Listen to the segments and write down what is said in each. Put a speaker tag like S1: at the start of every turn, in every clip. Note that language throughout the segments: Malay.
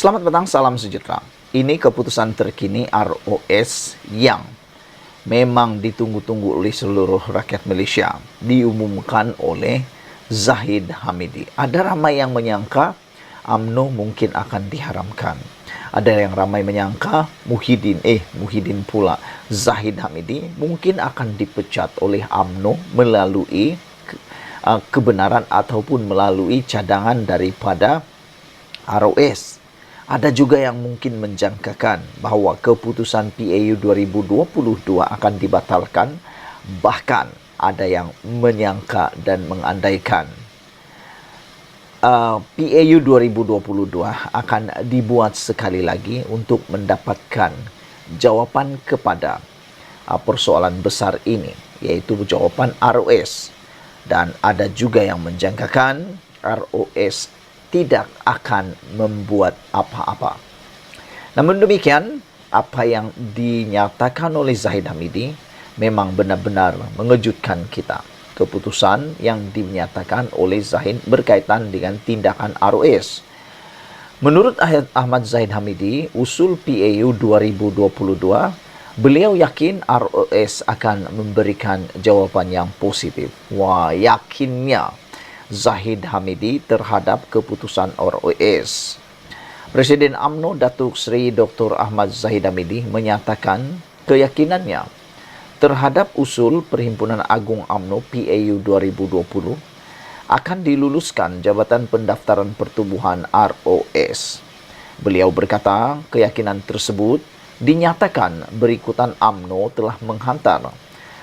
S1: Selamat petang, salam sejahtera. Ini keputusan terkini ROS yang memang ditunggu-tunggu oleh seluruh rakyat Malaysia. Diumumkan oleh Zahid Hamidi. Ada ramai yang menyangka UMNO mungkin akan diharamkan. Ada yang ramai menyangka Muhyiddin pula, Zahid Hamidi mungkin akan dipecat oleh UMNO melalui kebenaran ataupun melalui cadangan daripada ROS. Ada juga yang mungkin menjangkakan bahawa keputusan PAU 2022 akan dibatalkan. Bahkan ada yang menyangka dan mengandaikan PAU 2022 akan dibuat sekali lagi untuk mendapatkan jawapan kepada persoalan besar ini, iaitu jawapan ROS. Dan ada juga yang menjangkakan ROS tidak akan membuat apa-apa. Namun demikian, apa yang dinyatakan oleh Zahid Hamidi memang benar-benar mengejutkan kita. Keputusan yang dinyatakan oleh Zahid berkaitan dengan tindakan ROS. Menurut Ahmad Zahid Hamidi, usul PAU 2022, beliau yakin ROS akan memberikan jawapan yang positif. Wah, yakinnya Zahid Hamidi terhadap keputusan ROS. Presiden UMNO Datuk Seri Dr. Ahmad Zahid Hamidi menyatakan keyakinannya terhadap usul Perhimpunan Agung UMNO PAU 2020 akan diluluskan Jabatan Pendaftaran Pertubuhan ROS. Beliau berkata keyakinan tersebut dinyatakan berikutan UMNO telah menghantar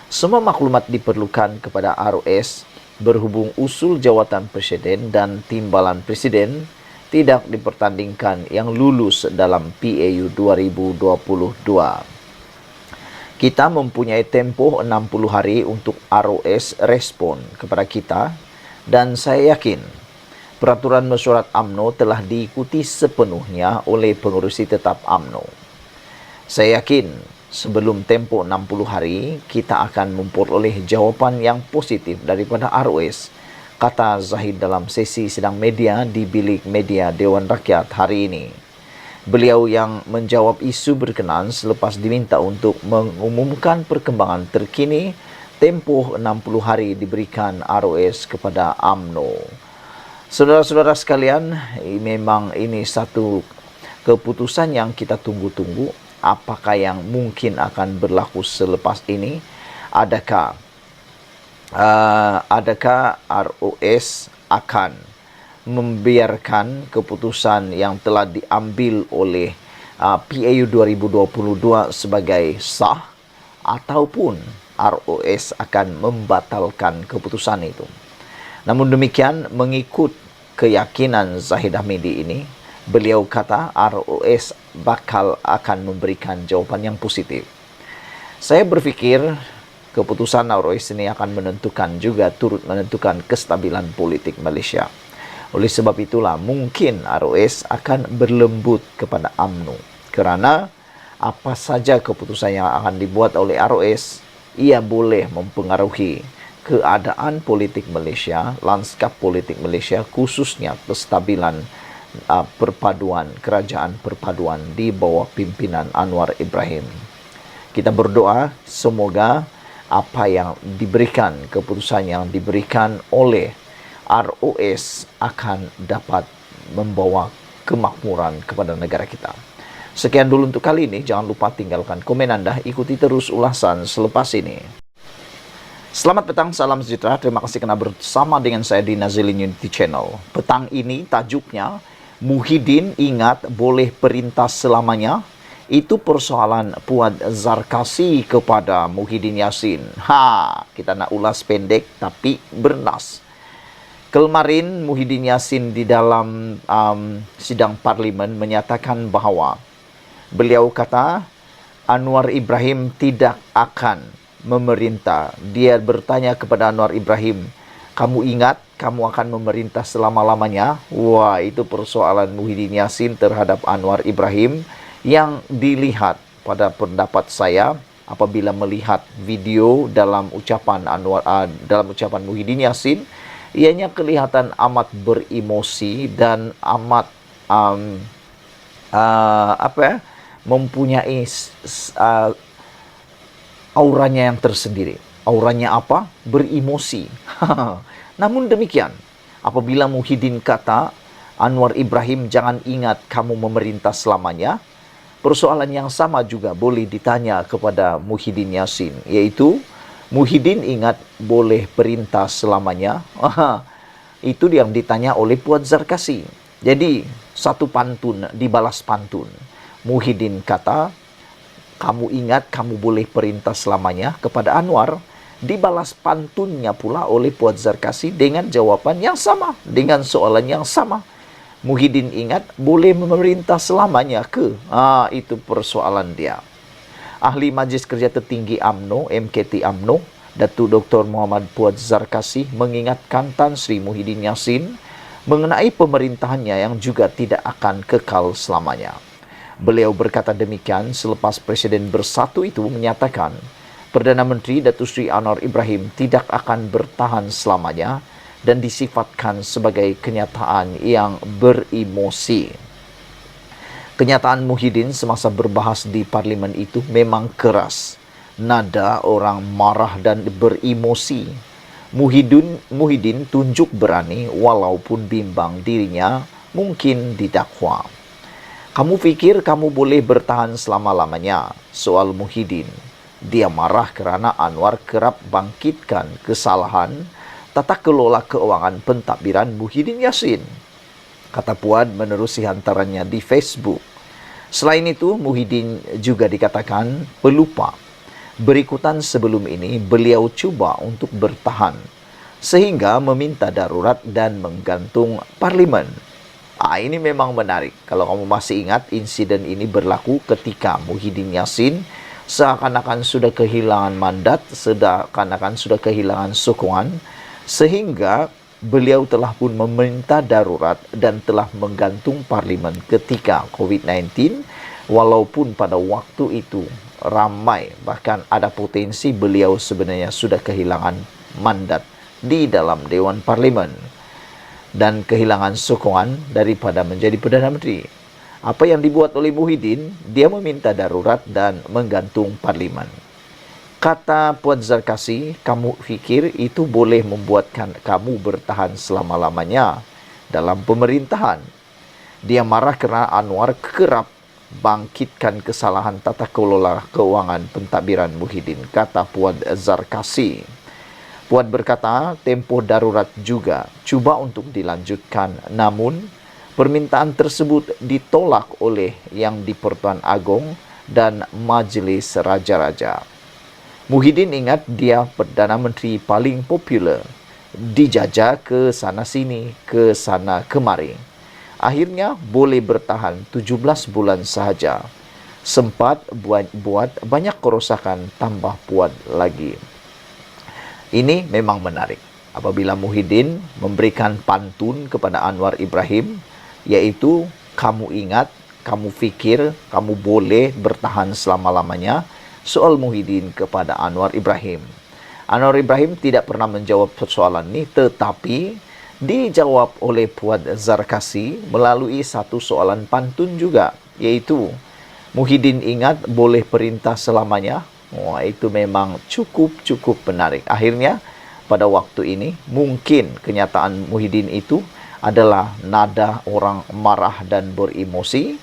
S1: semua maklumat diperlukan kepada ROS berhubung usul jawatan presiden dan timbalan presiden tidak dipertandingkan yang lulus dalam PAU 2022. Kita mempunyai tempoh 60 hari untuk ROS respon kepada kita dan saya yakin peraturan mesyuarat UMNO telah diikuti sepenuhnya oleh pengerusi tetap UMNO. Saya yakin sebelum tempoh 60 hari, kita akan memperoleh jawapan yang positif daripada ROS, kata Zahid dalam sesi sidang media di Bilik Media Dewan Rakyat hari ini. Beliau yang menjawab isu berkenaan selepas diminta untuk mengumumkan perkembangan terkini, tempoh 60 hari diberikan ROS kepada UMNO. Saudara-saudara sekalian, memang ini satu keputusan yang kita tunggu-tunggu. Apakah yang mungkin akan berlaku selepas ini? Adakah ROS akan membiarkan keputusan yang telah diambil oleh PAU 2022 sebagai sah, ataupun ROS akan membatalkan keputusan itu? Namun demikian, mengikut keyakinan Zahid Hamidi ini, beliau kata ROS bakal akan memberikan jawapan yang positif. Saya berfikir keputusan ROS ini akan turut menentukan kestabilan politik Malaysia. Oleh sebab itulah mungkin ROS akan berlembut kepada UMNO. Kerana apa saja keputusan yang akan dibuat oleh ROS, ia boleh mempengaruhi keadaan politik Malaysia, lanskap politik Malaysia, khususnya kestabilan kerajaan perpaduan di bawah pimpinan Anwar Ibrahim. Kita berdoa semoga apa yang diberikan, keputusan yang diberikan oleh ROS akan dapat membawa kemakmuran kepada negara kita. Sekian dulu untuk kali ini. Jangan lupa tinggalkan komen anda. Ikuti terus ulasan selepas ini. Selamat petang, salam sejahtera. Terima kasih kerana bersama dengan saya di Nazilin Unity Channel. Petang ini tajuknya Muhyiddin ingat boleh perintah selamanya. Itu persoalan Puan Zarkasi kepada Muhyiddin Yassin. Kita nak ulas pendek tapi bernas. Kemarin Muhyiddin Yassin di dalam sidang parlimen menyatakan bahawa beliau kata Anwar Ibrahim tidak akan memerintah. Dia bertanya kepada Anwar Ibrahim, kamu ingat kamu akan memerintah selama-lamanya? Wah, itu persoalan Muhyiddin Yassin terhadap Anwar Ibrahim yang dilihat pada pendapat saya apabila melihat video dalam ucapan Muhyiddin Yassin, ianya kelihatan amat beremosi dan amat apa ya, mempunyai auranya yang tersendiri. Auranya apa? Beremosi. Namun demikian, apabila Muhyiddin kata, Anwar Ibrahim jangan ingat kamu memerintah selamanya, persoalan yang sama juga boleh ditanya kepada Muhyiddin Yassin, yaitu Muhyiddin ingat boleh perintah selamanya. Itu yang ditanya oleh Puan Zarkasi. Jadi satu pantun dibalas pantun. Muhyiddin kata, kamu ingat kamu boleh perintah selamanya kepada Anwar, dibalas pantunnya pula oleh Puan Zarkasi dengan jawaban yang sama, dengan soalan yang sama. Muhyiddin ingat boleh memerintah selamanya ke? Itu persoalan dia. Ahli Majlis Kerja Tertinggi UMNO, MKT UMNO, Datuk Dr. Muhammad Puan Zarkasi mengingatkan Tan Sri Muhyiddin Yassin mengenai pemerintahannya yang juga tidak akan kekal selamanya. Beliau berkata demikian selepas Presiden Bersatu itu menyatakan Perdana Menteri Datuk Seri Anwar Ibrahim tidak akan bertahan selamanya dan disifatkan sebagai kenyataan yang beremosi. Kenyataan Muhyiddin semasa berbahas di parlimen itu memang keras. Nada orang marah dan beremosi. Muhyiddin tunjuk berani walaupun bimbang dirinya mungkin didakwa. Kamu fikir kamu boleh bertahan selama-lamanya? Soal Muhyiddin. Dia marah kerana Anwar kerap bangkitkan kesalahan tata kelola keuangan pentadbiran Muhyiddin Yassin, kata Puan menerusi hantarannya di Facebook. Selain itu, Muhyiddin juga dikatakan pelupa. Berikutan sebelum ini, beliau cuba untuk bertahan, sehingga meminta darurat dan menggantung parlimen. Ini memang menarik. Kalau kamu masih ingat, insiden ini berlaku ketika Muhyiddin Yassin seakan-akan sudah kehilangan mandat, seakan-akan sudah kehilangan sokongan, sehingga beliau telah pun meminta darurat dan telah menggantung parlimen ketika COVID-19, walaupun pada waktu itu ramai, bahkan ada potensi beliau sebenarnya sudah kehilangan mandat di dalam Dewan Parlimen dan kehilangan sokongan daripada menjadi Perdana Menteri. Apa yang dibuat oleh Muhyiddin, dia meminta darurat dan menggantung parlimen. Kata Puan Zarkasi, kamu fikir itu boleh membuatkan kamu bertahan selama-lamanya dalam pemerintahan? Dia marah kerana Anwar kerap bangkitkan kesalahan tata kelola keuangan pentadbiran Muhyiddin, kata Puan Zarkasi. Puan berkata, tempoh darurat juga cuba untuk dilanjutkan, namun permintaan tersebut ditolak oleh Yang di-Pertuan Agong dan Majlis Raja-Raja. Muhyiddin ingat dia Perdana Menteri paling popular, dijajah ke sana-sini, ke sana kemari. Akhirnya boleh bertahan 17 bulan sahaja. Sempat buat banyak kerosakan, tambah Puan lagi. Ini memang menarik. Apabila Muhyiddin memberikan pantun kepada Anwar Ibrahim, yaitu kamu ingat, kamu fikir, kamu boleh bertahan selama-lamanya, soal Muhyiddin kepada Anwar Ibrahim. Anwar Ibrahim tidak pernah menjawab persoalan ini, tetapi dijawab oleh Puan Zarkasi melalui satu soalan pantun juga, yaitu Muhyiddin ingat boleh perintah selamanya. Itu memang cukup menarik. Akhirnya pada waktu ini mungkin kenyataan Muhyiddin itu adalah nada orang marah dan beremosi.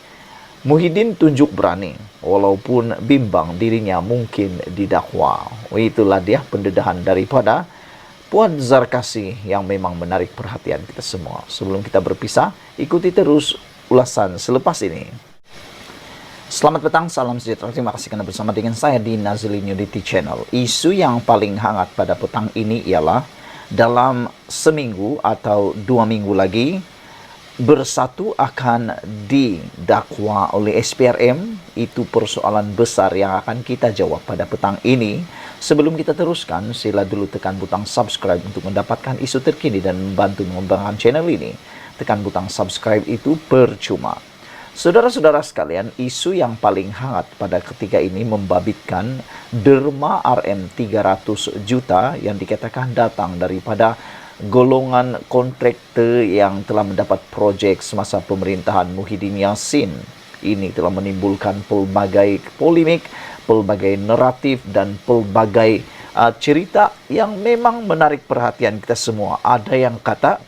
S1: Muhyiddin tunjuk berani walaupun bimbang dirinya mungkin didakwa. Itulah dia pendedahan daripada Puan Zarkasi yang memang menarik perhatian kita semua. Sebelum kita berpisah, ikuti terus ulasan selepas ini. Selamat petang, salam sejahtera. Terima kasih kerana bersama dengan saya di Nazilin Unity Channel. Isu yang paling hangat pada petang ini ialah dalam seminggu atau 2 minggu lagi, Bersatu akan didakwa oleh SPRM. Itu persoalan besar yang akan kita jawab pada petang ini. Sebelum kita teruskan, sila dulu tekan butang subscribe untuk mendapatkan isu terkini dan membantu mengembangkan channel ini. Tekan butang subscribe itu percuma. Saudara-saudara sekalian, isu yang paling hangat pada ketika ini membabitkan derma RM 300 juta yang dikatakan datang daripada golongan kontraktor yang telah mendapat projek semasa pemerintahan Muhyiddin Yassin. Ini telah menimbulkan pelbagai polemik, pelbagai naratif dan pelbagai cerita yang memang menarik perhatian kita semua. Ada yang kata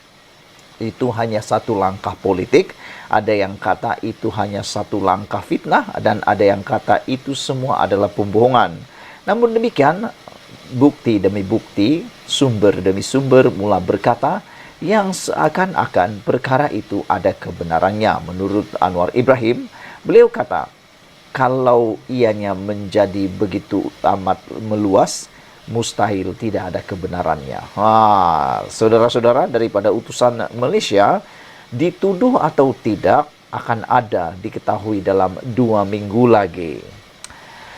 S1: itu hanya satu langkah politik, ada yang kata itu hanya satu langkah fitnah, dan ada yang kata itu semua adalah pembohongan. Namun demikian, bukti demi bukti, sumber demi sumber mula berkata yang seakan-akan perkara itu ada kebenarannya. Menurut Anwar Ibrahim, beliau kata, kalau ianya menjadi begitu amat meluas, mustahil tidak ada kebenarannya. Saudara-saudara, daripada utusan Malaysia, dituduh atau tidak akan ada diketahui dalam 2 minggu lagi.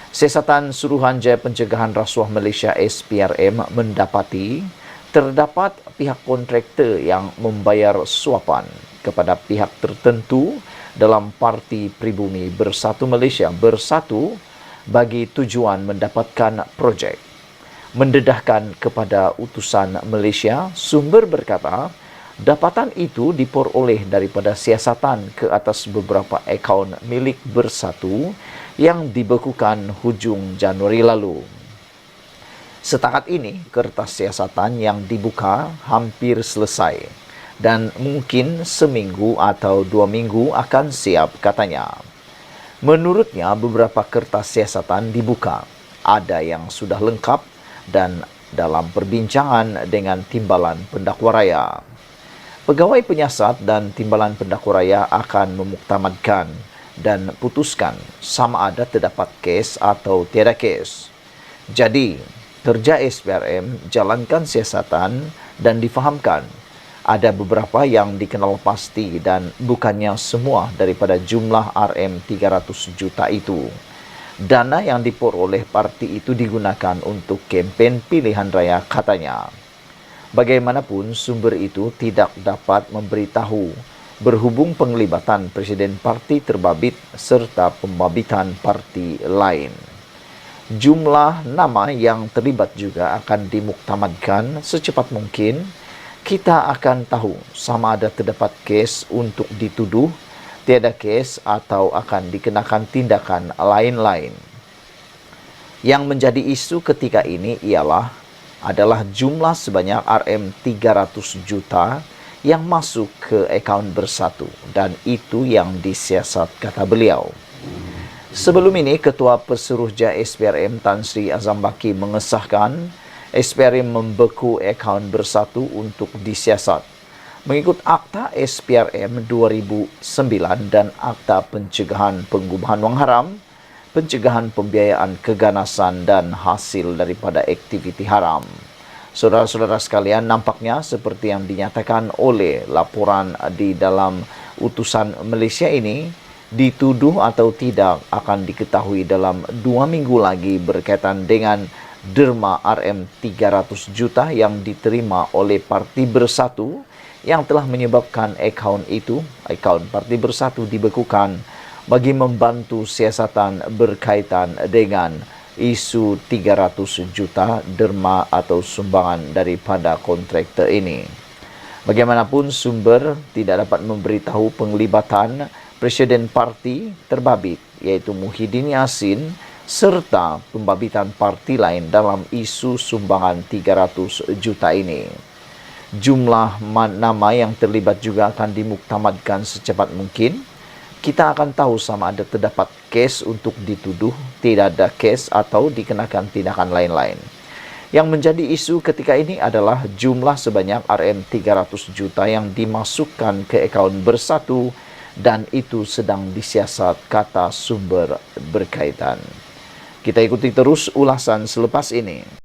S1: Siasatan Suruhanjaya Pencegahan Rasuah Malaysia SPRM mendapati terdapat pihak kontraktor yang membayar suapan kepada pihak tertentu dalam Parti Pribumi Bersatu Malaysia Bersatu bagi tujuan mendapatkan projek. Mendedahkan kepada utusan Malaysia, sumber berkata, dapatan itu diperoleh daripada siasatan ke atas beberapa akaun milik Bersatu yang dibekukan hujung Januari lalu. Setakat ini, kertas siasatan yang dibuka hampir selesai dan mungkin seminggu atau 2 minggu akan siap, katanya. Menurutnya, beberapa kertas siasatan dibuka. Ada yang sudah lengkap dan dalam perbincangan dengan Timbalan Pendakwa Raya. Pegawai penyiasat dan Timbalan Pendakwa Raya akan memuktamadkan dan putuskan sama ada terdapat kes atau tiada kes. Jadi, kerja SPRM jalankan siasatan dan difahamkan. Ada beberapa yang dikenal pasti dan bukannya semua daripada jumlah RM300 juta itu. Dana yang diperoleh parti itu digunakan untuk kempen pilihan raya, katanya. Bagaimanapun, sumber itu tidak dapat memberitahu berhubung penglibatan Presiden Parti terbabit serta pembabitan parti lain. Jumlah nama yang terlibat juga akan dimuktamadkan secepat mungkin. Kita akan tahu sama ada terdapat kes untuk dituduh, tiada kes atau akan dikenakan tindakan lain-lain. Yang menjadi isu ketika ini adalah jumlah sebanyak RM300 juta yang masuk ke akaun Bersatu, dan itu yang disiasat, kata beliau. Sebelum ini, Ketua Pesuruhjaya SPRM Tan Sri Azam Baki mengesahkan SPRM membeku akaun Bersatu untuk disiasat. Mengikut Akta SPRM 2009 dan Akta Pencegahan Pengubahan Wang Haram, Pencegahan Pembiayaan Keganasan dan Hasil daripada Aktiviti Haram. Saudara-saudara sekalian, nampaknya seperti yang dinyatakan oleh laporan di dalam utusan Malaysia ini, dituduh atau tidak akan diketahui dalam 2 minggu lagi berkaitan dengan derma RM300 juta yang diterima oleh Parti Bersatu yang telah menyebabkan akaun Parti Bersatu dibekukan bagi membantu siasatan berkaitan dengan isu 300 juta derma atau sumbangan daripada kontraktor ini. Bagaimanapun, sumber tidak dapat memberitahu penglibatan Presiden Parti terbabit iaitu Muhyiddin Yassin serta pembabitan parti lain dalam isu sumbangan 300 juta ini. Jumlah nama yang terlibat juga akan dimuktamadkan secepat mungkin. Kita akan tahu sama ada terdapat kes untuk dituduh, tidak ada kes atau dikenakan tindakan lain-lain. Yang menjadi isu ketika ini adalah jumlah sebanyak RM300 juta yang dimasukkan ke akaun Bersatu dan itu sedang disiasat, kata sumber berkaitan. Kita ikuti terus ulasan selepas ini.